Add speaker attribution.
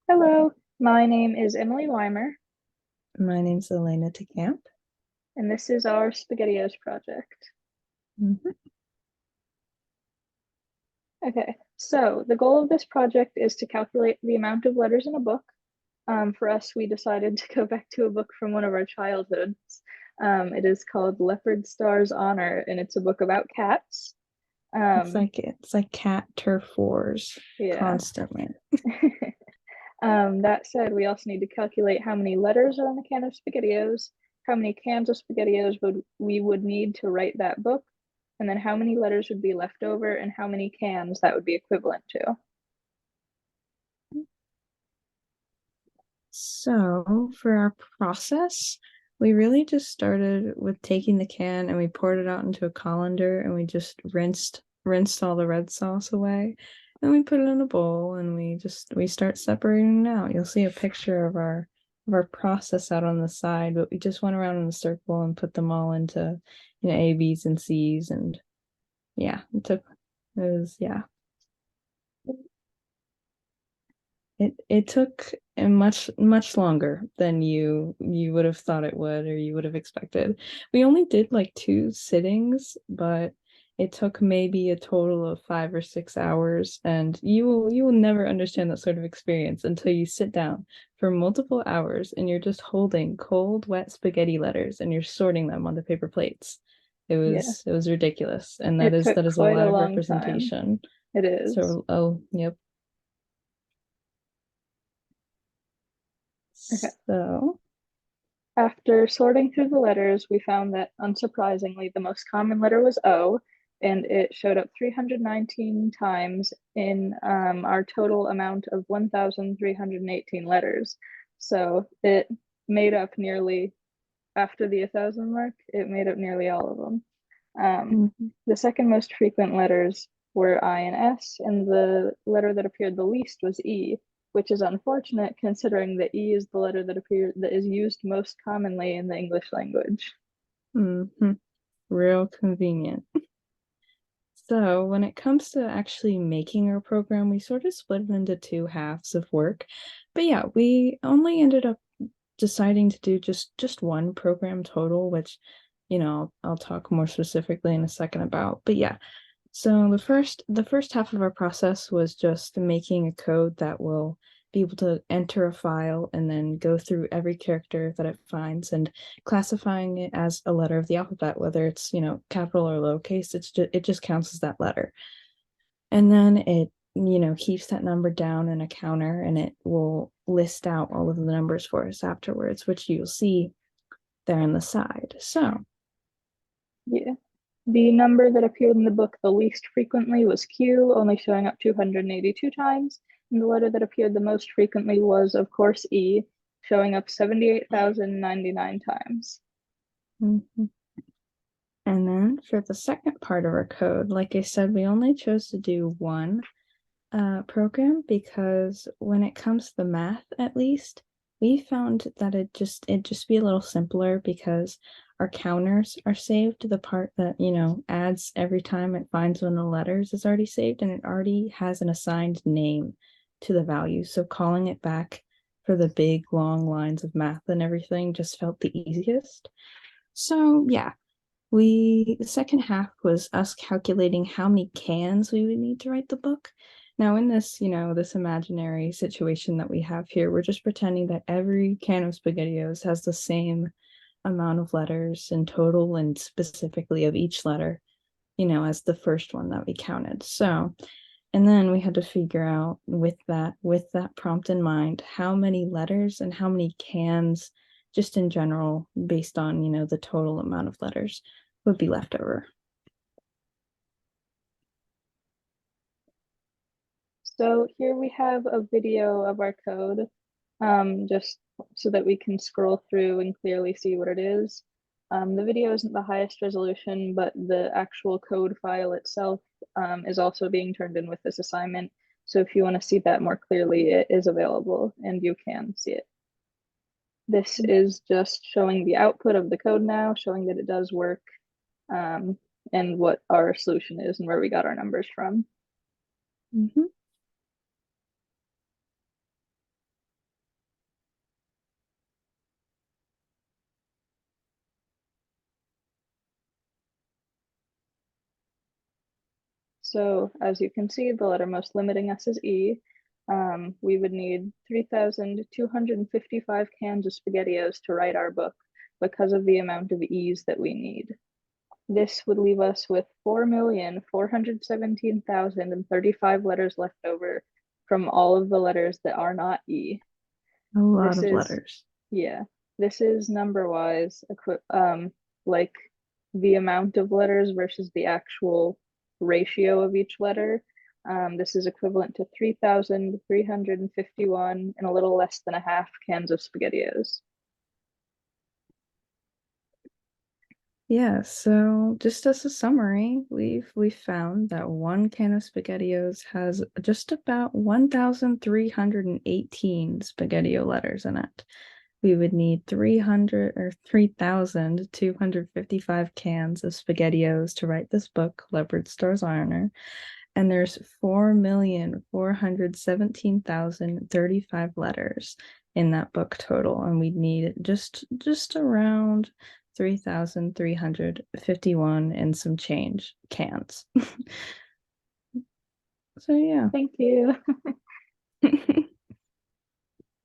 Speaker 1: Hello, my name is Emily Weimer,
Speaker 2: My name's Elena to Camp.
Speaker 1: and this is our SpaghettiOs project.
Speaker 2: Mhm.
Speaker 1: Okay, so the goal of this project is to calculate the amount of letters in a book. For us, we decided to go back to a book from one of our childhoods. It is called Leopard Star's Honor, and it's a book about cats. Um,
Speaker 2: It's like cat turf wars
Speaker 1: yeah.
Speaker 2: constantly.
Speaker 1: That said, we also need to calculate how many letters are in a can of SpaghettiOs, how many cans of SpaghettiOs we would need to write that book, and then how many letters would be left over and how many cans that would be equivalent to.
Speaker 2: So for our process, we really just started with taking the can and we poured it out into a colander and we just rinsed all the red sauce away. And we put it in a bowl and we start separating it out. You'll see a picture of our process out on the side, but we just went around in a circle and put them all into, A, B's, and C's, and yeah, yeah. It took a much longer than you would have thought it would or you would have expected. We only did like two sittings, but it took maybe a total of 5 or 6 hours, and you will never understand that sort of experience until you sit down for multiple hours and you're just holding cold, wet spaghetti letters and you're sorting them on the paper plates. It
Speaker 1: Yeah,
Speaker 2: was it was ridiculous, and that
Speaker 1: it
Speaker 2: is
Speaker 1: took
Speaker 2: that is a
Speaker 1: quite a
Speaker 2: live
Speaker 1: long time.
Speaker 2: representation.
Speaker 1: It is.
Speaker 2: So, oh, yep.
Speaker 1: Okay.
Speaker 2: So,
Speaker 1: After sorting through the letters, we found that, unsurprisingly, the most common letter was O, and it showed up 319 times in our total amount of 1,318 letters. So it made up nearly, after the 1,000 mark, it made up nearly all of them. Um,
Speaker 2: mhm.
Speaker 1: the second most frequent letters were I and S, and the letter that appeared the least was E, which is unfortunate considering that E is the letter that is used most commonly in the English language.
Speaker 2: Real convenient. So, when it comes to actually making our program, we sort of split it into two halves of work. But yeah, we only ended up deciding to do just one program total, which, I'll talk more specifically in a second about. But yeah, so the first half of our process was just making a code that will be able to enter a file and then go through every character that it finds and classifying it as a letter of the alphabet, whether it's, capital or lowercase, it just counts as that letter. And then it, keeps that number down in a counter and it will list out all of the numbers for us afterwards, which you'll see there on the side. So,
Speaker 1: Yeah. The number that appeared in the book the least frequently was Q, only showing up 282 times. And the letter that appeared the most frequently was, of course, E, showing up 78,099 times.
Speaker 2: mhm. And then for the second part of our code, like I said, we only chose to do one program because when it comes to the math, at least, we found that it just be a little simpler because our counters are saved to the part that, adds every time it finds one of the letters is already saved and it already has an assigned name to the value. So calling it back for the big long lines of math and everything just felt the easiest. So yeah, the second half was us calculating how many cans we would need to write the book. Now, in this, this imaginary situation that we have here, we're just pretending that every can of SpaghettiOs has the same amount of letters in total and specifically of each letter, as the first one that we counted. So, and then we had to figure out with that prompt in mind, how many letters and how many cans, just in general, based on, the total amount of letters would be left over.
Speaker 1: So here we have a video of our code, just so that we can scroll through and clearly see what it is. The video isn't the highest resolution, but the actual code file itself is also being turned in with this assignment. So if you want to see that more clearly, it is available and you can see it. This is just showing the output of the code now, showing that it does work, um, and what our solution is and where we got our numbers from.
Speaker 2: Mm-hmm.
Speaker 1: So as you can see, the letter most limiting us is E. We would need 3,255 cans of SpaghettiOs to write our book because of the amount of E's that we need. This would leave us with 4,417,035 letters left over from all of the letters that are not E.
Speaker 2: A lot
Speaker 1: This
Speaker 2: of
Speaker 1: is,
Speaker 2: letters.
Speaker 1: yeah, this is number wise, like the amount of letters versus the actual ratio of each letter. This is equivalent to 3,351 and a little less than a half cans of SpaghettiOs.
Speaker 2: Yeah, so just as a summary, we've found that one can of SpaghettiOs has just about 1,318 SpaghettiO letters in it. We would need 300 or 3,255 cans of SpaghettiOs to write this book, Leopard Star's Ironer, and there's 4,417,035 letters in that book total, and we'd need just around 3,351 and some change cans. So yeah.
Speaker 1: Thank you.